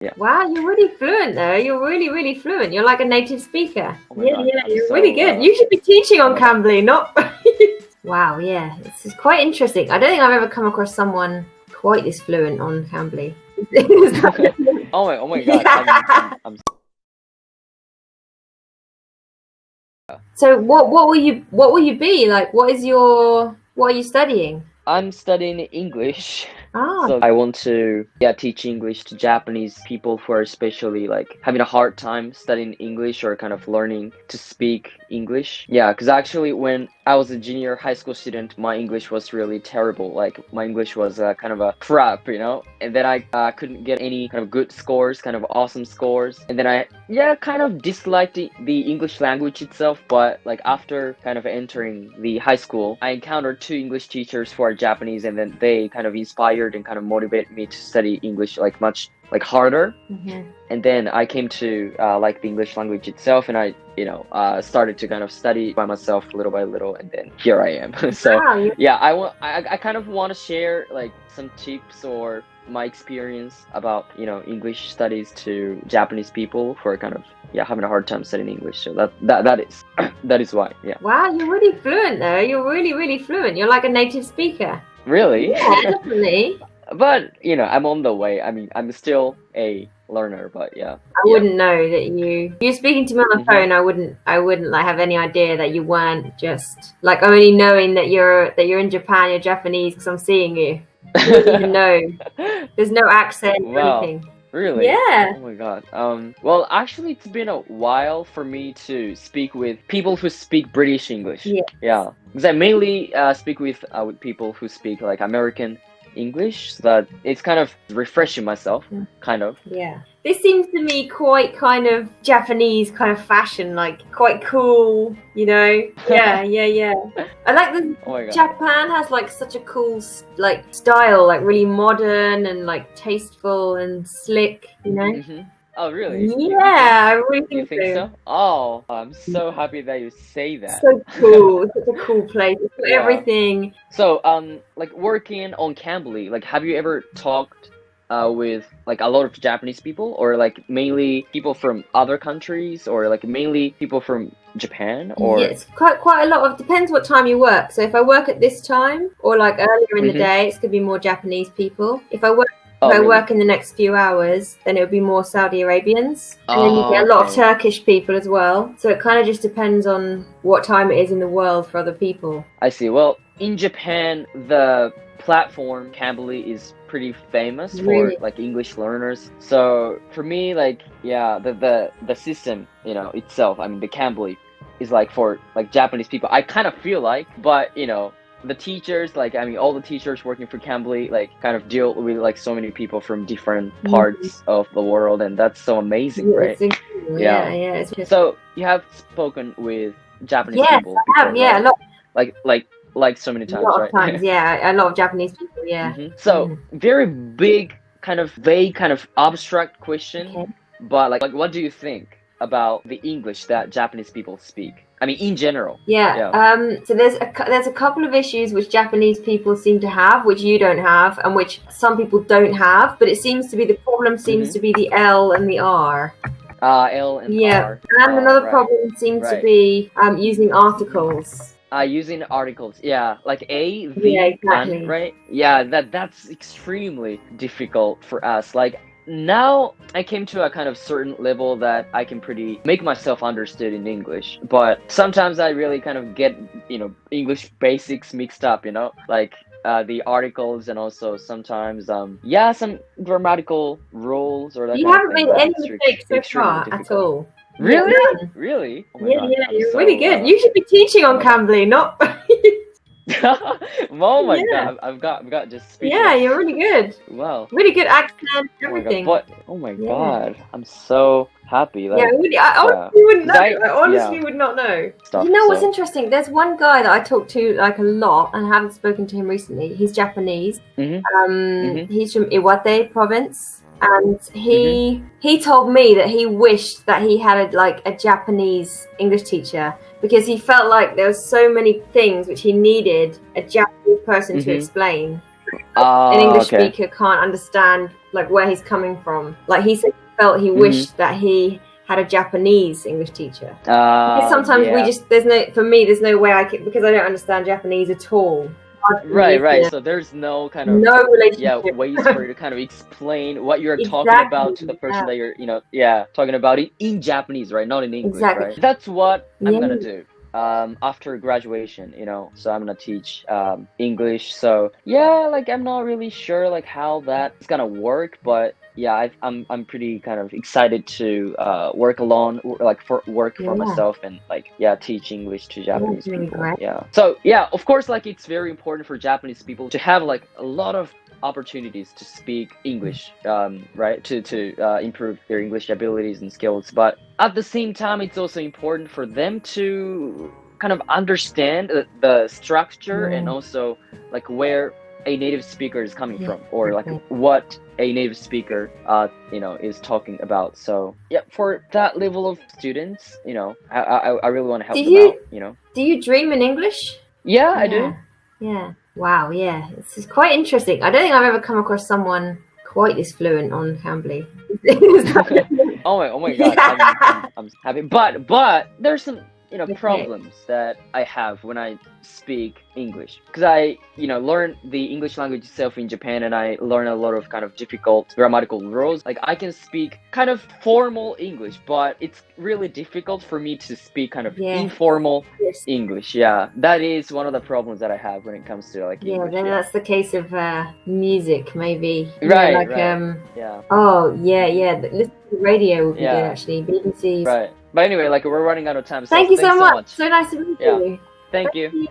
Yeah. Wow, you're really fluent though. You're really fluent. You're like a native speaker. Oh my God, You're so, really good. You should be teaching on Cambly, not. Wow, yeah, this is quite interesting. I don't think I've ever come across someone quite this fluent on Cambly. oh my God. Yeah. I'm So what will you be like? What are you studying? I'm studying English. Ah, So I want to teach English to Japanese people who are especially like having a hard time studying English or kind of learning to speak English. Yeah, because actually when I was a junior high school student, my English was really terrible. Like my English was kind of a crap, and then I couldn't get any kind of good scores, kind of awesome scores. And then I kind of disliked the English language itself. But like after kind of entering the high school, I encountered two English teachers who are Japanese, and then they kind of inspired and kind of motivated me to study English like much like harder. And then I came to like the English language itself, and I started to kind of study by myself little by little, and then here I am. So wow. I kind of want to share like some tips or my experience about English studies to Japanese people who are kind of having a hard time studying English. So that is why. Yeah. Wow, you're really fluent though. You're really fluent. You're like a native speaker. Really? Yeah, definitely. But I'm on the way. I mean, I'm still a learner, but yeah. I wouldn't know that you're speaking to me on the phone. I wouldn't like have any idea that you weren't just like only knowing that you're in Japan, you're Japanese because I'm seeing you. I don't even know. There's no accent or anything. Really? Yeah. Oh my God. Well, actually, it's been a while for me to speak with people who speak British English. Yeah. Yeah. Because I mainly speak with people who speak like American English, so that it's kind of refreshing myself, kind of. Yeah. This seems to me quite kind of Japanese kind of fashion, like quite cool, Yeah. I like the Oh my God. Japan has like such a cool like style, like really modern and like tasteful and slick, Oh, really? Yeah, I really You think so? Oh, I'm so happy that you say that. So cool. It's such a cool place. It's got everything. So, like working on Cambly, like have you ever talked with like a lot of Japanese people, or like mainly people from other countries, or like mainly people from Japan, or? Yes, quite a lot of, depends what time you work. So if I work at this time or like earlier in the day, it's going to be more Japanese people. If I work in the next few hours, then it would be more Saudi Arabians. And then you get a lot of Turkish people as well. So it kind of just depends on what time it is in the world for other people. I see. Well, in Japan, the platform Cambly is pretty famous for like English learners. So for me, like the system itself, I mean the Cambly is like for like Japanese people. I kind of feel like, but the teachers, like I mean all the teachers working for Cambly like kind of deal with like so many people from different parts of the world, and that's so amazing, right? Yeah. So you have spoken with Japanese people before, I have, right? a lot. Like so many times, a lot right? of times, a lot of Japanese people, So very big, kind of vague, kind of abstract question, but like what do you think about the English that Japanese people speak? I mean, in general. So there's a couple of issues which Japanese people seem to have, which you don't have, and which some people don't have. But it seems to be the problem seems to be the L and the R. L and R. And another problem seems to be using articles. Using articles, like a, the, exactly. and, right? Yeah, that's extremely difficult for us. Like now I came to a kind of certain level that I can pretty make myself understood in English, but sometimes I really kind of get English basics mixed up, like the articles, and also sometimes some grammatical rules or that. You haven't made any mistakes so far at all. Really? Yeah. Really? Oh my God. You're really good. You should be teaching on Cambly, not. Oh my God, I've got just speechless. Yeah, you're really good. Wow. Really good accent, everything. Oh my God, I'm so happy. Like, I honestly wouldn't know. I honestly would not know. What's interesting? There's one guy that I talk to like a lot, and I haven't spoken to him recently. He's Japanese. He's from Iwate province. And he told me that he wished that he had a Japanese English teacher, because he felt like there were so many things which he needed a Japanese person to explain. an English speaker can't understand like where he's coming from. Like he said, he felt he wished that he had a Japanese English teacher. Because sometimes there's no way I can, because I don't understand Japanese at all. Right. So there's no kind of ways for you to kind of explain what you're talking about to the person that you're talking about it in Japanese, right? Not in English, right? That's what I'm gonna do after graduation, so I'm gonna teach English. So like I'm not really sure like how that's gonna work, but I'm pretty kind of excited to work alone, like work for myself and like teach English to Japanese people. So of course, like it's very important for Japanese people to have like a lot of opportunities to speak English, right? To improve their English abilities and skills. But at the same time, it's also important for them to kind of understand the structure and also like where a native speaker is coming from, or like what a native speaker is talking about. So for that level of students, I really want to help them out. Do you dream in English? I do. Wow, it's quite interesting. I don't think I've ever come across someone quite this fluent on Cambly. oh my god, I'm happy, but there's some problems that I have when I speak English, because I learn the English language itself in Japan, and I learn a lot of kind of difficult grammatical rules. Like I can speak kind of formal English, but it's really difficult for me to speak kind of informal English. That is one of the problems that I have when it comes to like English. Then that's the case of music, maybe. Right. Listen to the radio would be good, actually. BBC. Right. But anyway, like we're running out of time. So Thank you so much. So nice to meet you. Thank you.